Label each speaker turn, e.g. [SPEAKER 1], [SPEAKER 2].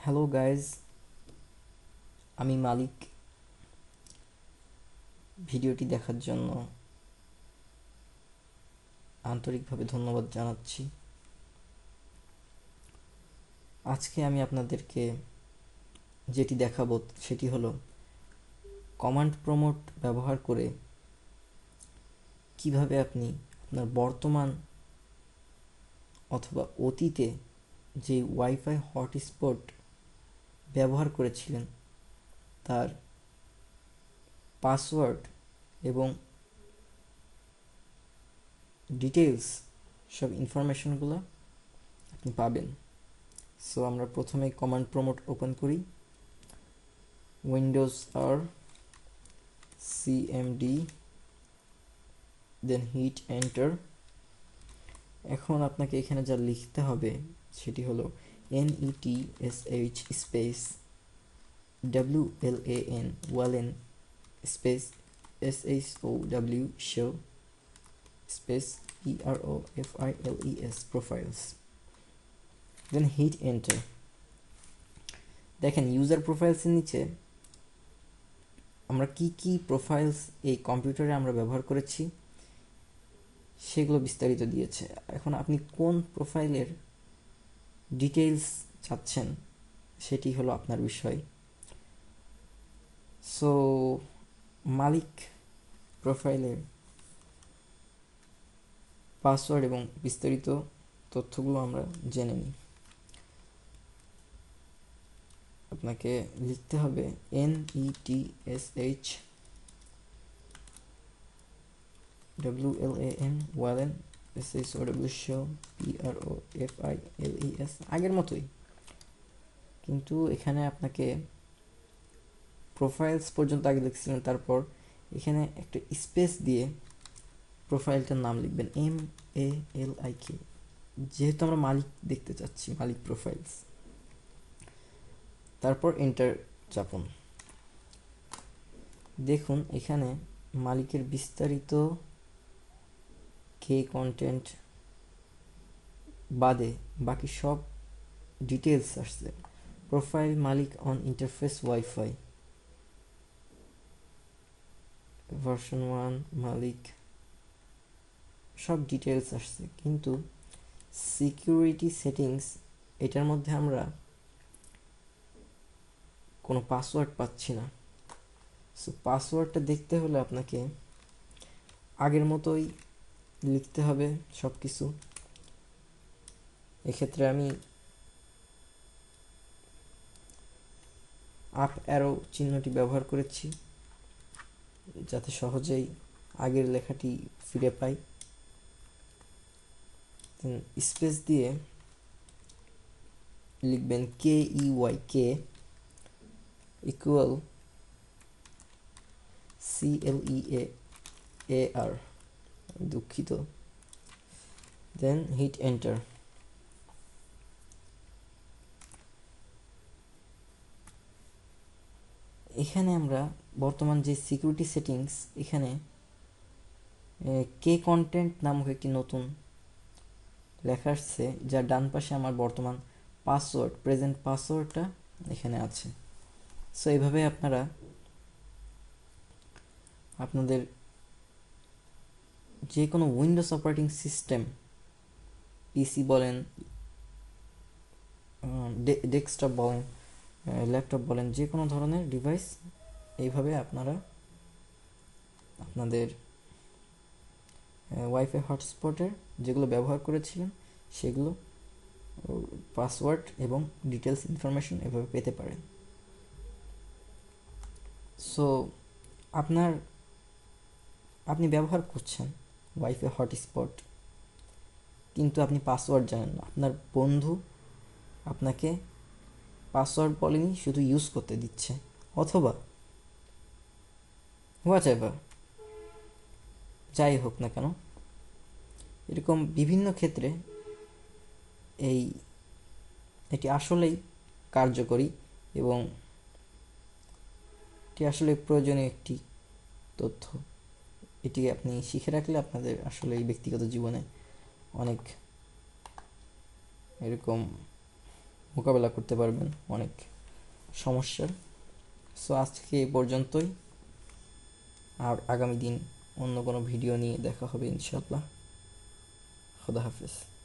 [SPEAKER 1] Hello guys, আমি মালিক। ভিডিওটি দেখার জন্য আন্তরিকভাবে ধন্যবাদ জানাচ্ছি। আজকে আমি আপনাদেরকে যেটি দেখাবো সেটি হলো কমান্ড প্রমোট ব্যবহার করে কিভাবে আপনি আপনার বর্তমান অথবা অতীতে যে ওয়াইফাই হটস্পট ব্যবহার করেছিলেন তার পাসওয়ার্ড এবং ডিটেলস সব ইনফরমেশনগুলো আপনি পাবেন। সো আমরা প্রথমে কমান্ড প্রমোট ওপেন করি, উইন্ডোজ আর সিএমডি, দেন হিট এন্টার। এখন আপনাকে এখানে যা লিখতে হবে সেটি হলো NETSH স্পেস WLAN ওয়ালেন space SHOW show space PROFILES profiles, then hit enter. দেখেন ইউজার প্রোফাইলসের নিচে আমরা কি কি প্রোফাইলস এই কম্পিউটারে আমরা ব্যবহার করেছি সেগুলো বিস্তারিত দিয়েছে। এখন আপনি কোন প্রোফাইলের ডিটেইলস চাচ্ছেন সেটি হলো আপনার বিষয়। সো মালিক প্রোফাইলের পাসওয়ার্ড এবং বিস্তারিত তথ্যগুলো আমরা জেনে নিই। আপনাকে লিখতে হবে NETSH WLAN ওয়ালেন SHOW show PROFILES, আগের মতোই, কিন্তু এখানে আপনাকে প্রোফাইলস পর্যন্ত আগে লিখছিলেন, তারপর এখানে একটা স্পেস দিয়ে প্রোফাইলটার নাম লিখবেন MALIK, যেহেতু আমরা মালিক দেখতে চাচ্ছি, মালিক প্রোফাইলস। তারপর এন্টার চাপুন। দেখুন এখানে মালিকের বিস্তারিত কে কন্টেন্ট বাদে বাকি সব ডিটেলস আসছে। Profile Malik on interface wifi version 1 মালিক, সব ডিটেলস আসছে, কিন্তু সিকিউরিটি সেটিংস এটার মধ্যে আমরা কোনো পাসওয়ার্ড পাচ্ছি না। সো পাসওয়ার্ডটা দেখতে হলে আপনাকে আগের মতোই লিখতে হবে সব কিছু। এক্ষেত্রে আমি আপ অ্যারো চিহ্নটি ব্যবহার করেছি যাতে সহজেই আগের লেখাটি ফিরে পাই। স্পেস দিয়ে লিখবেন KEYK ইকুয়াল CLEAR, দুঃখিত, দেন হিট এন্টার। এখানে আমরা বর্তমান যে সিকিউরিটি সেটিংস, এখানে কে কন্টেন্ট নামক একটি নতুন লেখা আসছে, যার ডান পাশে আমার বর্তমান পাসওয়ার্ড, প্রেজেন্ট পাসওয়ার্ডটা এখানে আছে। সো এইভাবে আপনারা আপনাদের যে কোনো উইন্ডোজ অপারেটিং সিস্টেম, পিসি বলেন, ডেস্কটপ বলেন, ল্যাপটপ বলেন, যে কোনো ধরনের ডিভাইস, এইভাবে আপনারা আপনাদের ওয়াইফাই হটস্পটের যেগুলো ব্যবহার করেছিলেন সেগুলো পাসওয়ার্ড এবং ডিটেলস ইনফরমেশন এভাবে পেতে পারেন। সো আপনি ব্যবহার করছেন ওয়াইফাই হটস্পট, কিন্তু আপনি পাসওয়ার্ড জানেন না। আপনার বন্ধু আপনাকে পাসওয়ার্ড বলেনি, শুধু ইউজ করতে দিচ্ছে, অথবা হোয়াটএভার, যাই হোক না কেন, এরকম বিভিন্ন ক্ষেত্রে এটি আসলেই কার্যকরী এবং এটি আসলে প্রয়োজনীয় একটি তথ্য। এটি আপনি শিখে রাখলে আপনাদের আসলে এই ব্যক্তিগত জীবনে অনেক এরকম মোকাবেলা করতে পারবেন অনেক সমস্যার। সো আজকে এই পর্যন্তই, আর আগামী দিন অন্য কোনো ভিডিও নিয়ে দেখা হবে ইনশাল্লাহ। খুদা হাফেজ।